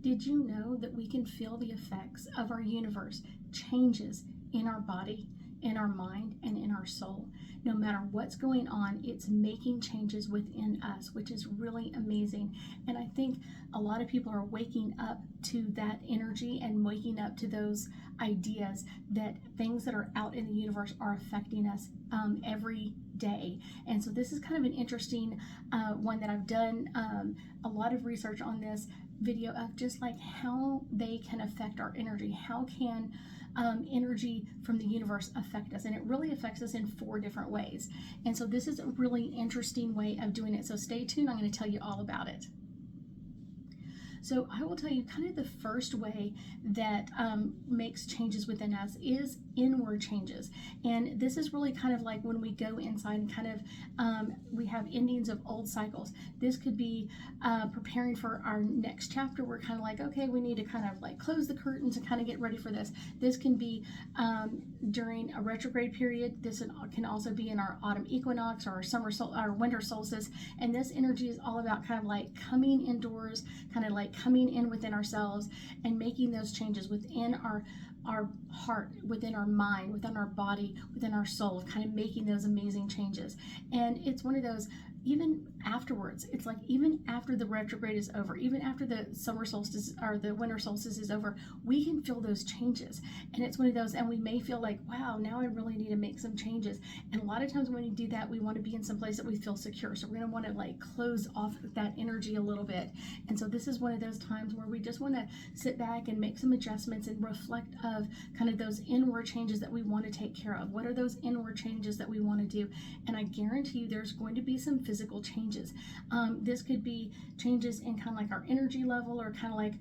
Did you know that we can feel the effects of our universe changes in our body, in our mind, and in our soul? No matter what's going on, it's making changes within us, which is really amazing. And I think a lot of people are waking up to that energy and waking up to those ideas that things that are out in the universe are affecting us every day. And so this is kind of an interesting one that I've done a lot of research on this video of just like how they can affect our energy. How can energy from the universe affect us? And it really affects us in 4 different ways. And so this is a really interesting way of doing it. So stay tuned. I'm going to tell you all about it. So I will tell you kind of the first way that makes changes within us is inward changes. And this is really kind of like when we go inside and kind of we have endings of old cycles. This could be preparing for our next chapter. We're kind of like, okay, we need to kind of like close the curtains and kind of get ready for this. This can be during a retrograde period. This can also be in our autumn equinox or our winter solstice. And this energy is all about kind of like coming indoors, kind of like coming in within ourselves and making those changes within our heart, within our mind, within our body, within our soul, kind of making those amazing changes. And it's one of those, even afterwards, it's like even after the retrograde is over, even after the summer solstice or the winter solstice is over, we can feel those changes. And it's one of those, and we may feel like, wow, now I really need to make some changes. And a lot of times when we do that, we want to be in some place that we feel secure. So we're going to want to like close off that energy a little bit. And so this is one of those times where we just want to sit back and make some adjustments and reflect of kind of those inward changes that we want to take care of. What are those inward changes that we want to do? And I guarantee you there's going to be some physical changes. This could be changes in kind of like our energy level, or kind of like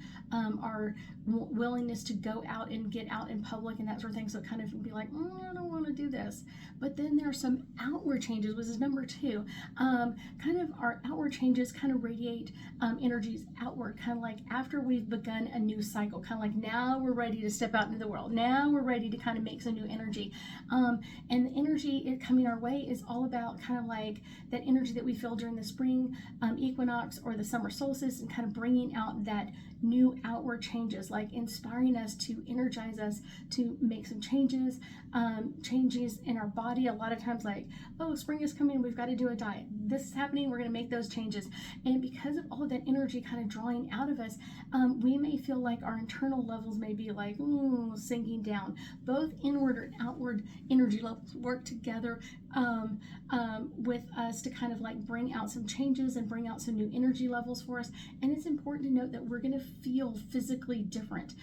our willingness to go out and get out in public and that sort of thing. So kind of be like, I don't want to do this. But then there are some outward changes, which is number 2. Kind of our outward changes kind of radiate energies outward, kind of like after we've begun a new cycle, kind of like now we're ready to step out into the world. Now we're ready to kind of make some new energy. And the energy coming our way is all about kind of like that energy that we feel during the spring equinox or the summer solstice, and kind of bringing out that new outward changes, like inspiring us to energize us to make some changes in our body. A lot of times like, oh, spring is coming, we've got to do a diet. This is happening, we're going to make those changes. And because of all of that energy kind of drawing out of us, we may feel like our internal levels may be like sinking down. Both inward and outward energy levels work together with us to kind of like bring out some changes and bring out some new energy levels for us. And it's important to note that we're going to feel physically different.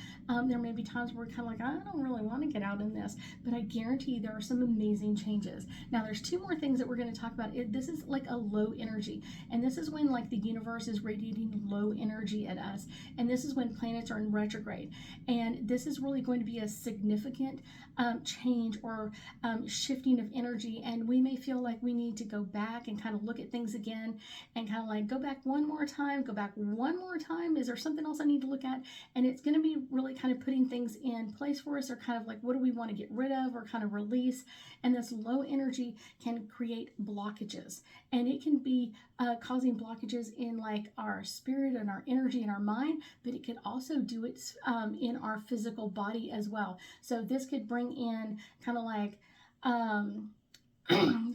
There may be times where we're kind of like, I don't really want to get out in this, but I guarantee you there are some amazing changes. Now there's 2 more things that we're going to talk about. This is like a low energy, and this is when like the universe is radiating low energy at us, and this is when planets are in retrograde. And this is really going to be a significant change or shifting of energy, and we may feel like we need to go back and kind of look at things again and kind of like go back one more time. Is there something else I need to look at? And it's going to be really kind of putting things in place for us, or kind of like what do we want to get rid of or kind of release. And this low energy can create blockages, and it can be causing blockages in like our spirit and our energy and our mind, but it could also do it in our physical body as well. So this could bring in kind of like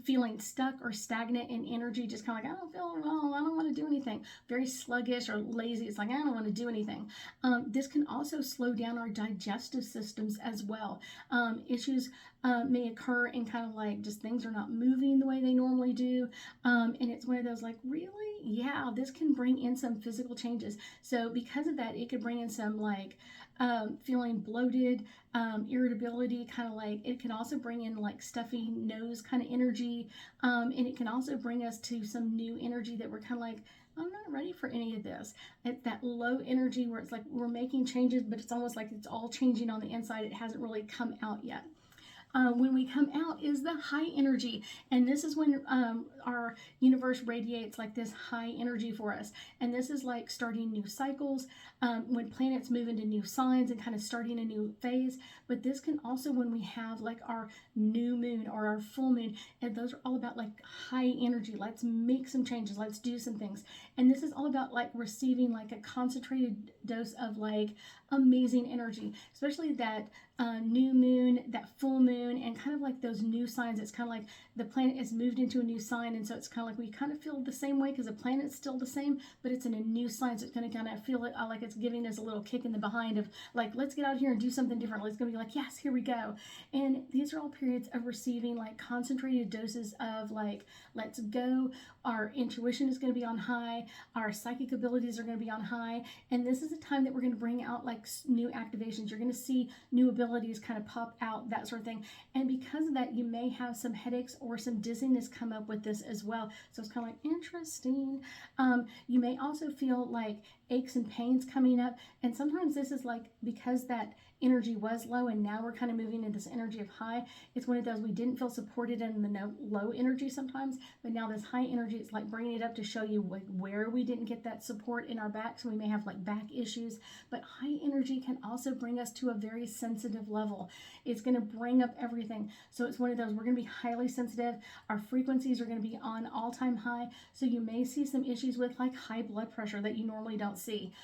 feeling stuck or stagnant in energy, just kind of like, I don't feel well, I don't want to do anything, very sluggish or lazy. It's like, I don't want to do anything. This can also slow down our digestive systems as well. Issues may occur in kind of like just things are not moving the way they normally do. And it's one of those like, really? Yeah, this can bring in some physical changes. So because of that, it could bring in some like feeling bloated, irritability, kind of like, it can also bring in like stuffy nose kind of energy. And it can also bring us to some new energy that we're kind of like, I'm not ready for any of this. At that low energy where it's like we're making changes, but it's almost like it's all changing on the inside. It hasn't really come out yet. When we come out is the high energy, and this is when our universe radiates like this high energy for us. And this is like starting new cycles, when planets move into new signs and kind of starting a new phase. But this can also, when we have like our new moon or our full moon, and those are all about like high energy. Let's make some changes, let's do some things. And this is all about like receiving like a concentrated dose of like amazing energy, especially that new moon, that full moon, and kind of like those new signs. It's kind of like the planet has moved into a new sign, and so it's kind of like we kind of feel the same way because the planet's still the same, but it's in a new sign, so it's going to kind of feel it like it's giving us a little kick in the behind of like, let's get out here and do something different. It's going to be like, yes, here we go. And these are all periods of receiving like concentrated doses of like, let's go. Our intuition is going to be on high, our psychic abilities are going to be on high, and this is a time that we're going to bring out like new activations. You're going to see new abilities kind of pop out, that sort of thing. And because of that, you may have some headaches or some dizziness come up with this as well. So it's kind of like interesting. You may also feel like aches and pains coming up, and sometimes this is like because that energy was low and now we're kind of moving into this energy of high. It's one of those we didn't feel supported in the low energy sometimes, but now this high energy, it's like bringing it up to show you like where we didn't get that support in our back. So we may have like back issues, but high energy can also bring us to a very sensitive level. It's going to bring up everything. So it's one of those, we're going to be highly sensitive. Our frequencies are going to be on all-time high. So you may see some issues with like high blood pressure that you normally don't see.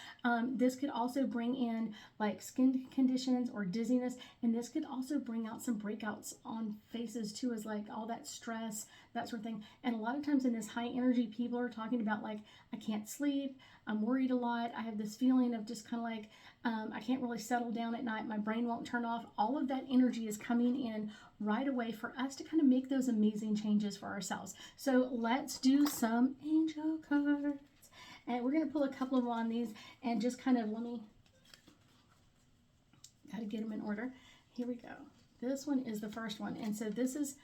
This could also bring in like skin conditions or dizziness, and this could also bring out some breakouts on faces too, as like all that stress, that sort of thing. And a lot of times in this high energy, people are talking about like, I can't sleep, I'm worried a lot, I have this feeling of just kind of like I can't really settle down at night, my brain won't turn off. All of that energy is coming in right away for us to kind of make those amazing changes for ourselves. So let's do some angel cards, and we're going to pull a couple of them on these and just kind of got to get them in order. Here we go. This one is the first one. And so this is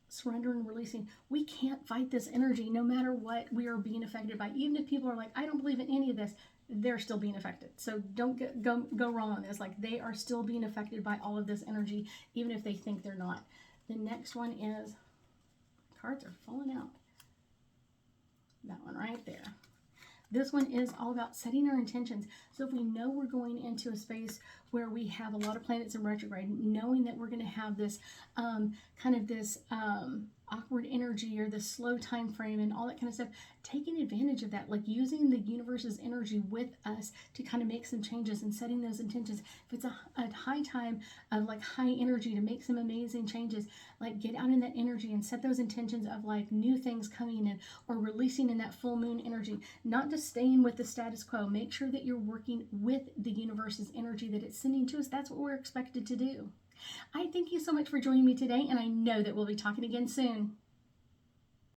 surrender and releasing. We can't fight this energy no matter what we are being affected by. Even if people are like, I don't believe in any of this, they're still being affected. So don't go wrong on this. Like, they are still being affected by all of this energy, even if they think they're not. The next one is, cards are falling out. That one right there. This one is all about setting our intentions. So if we know we're going into a space where we have a lot of planets in retrograde, knowing that we're going to have this kind of this awkward energy or the slow time frame and all that kind of stuff, taking advantage of that, like using the universe's energy with us to kind of make some changes and setting those intentions. If it's a high time of like high energy to make some amazing changes, like get out in that energy and set those intentions of like new things coming in or releasing in that full moon energy, not just staying with the status quo. Make sure that you're working with the universe's energy that it's sending to us. That's what we're expected to do. I thank you so much for joining me today, and I know that we'll be talking again soon.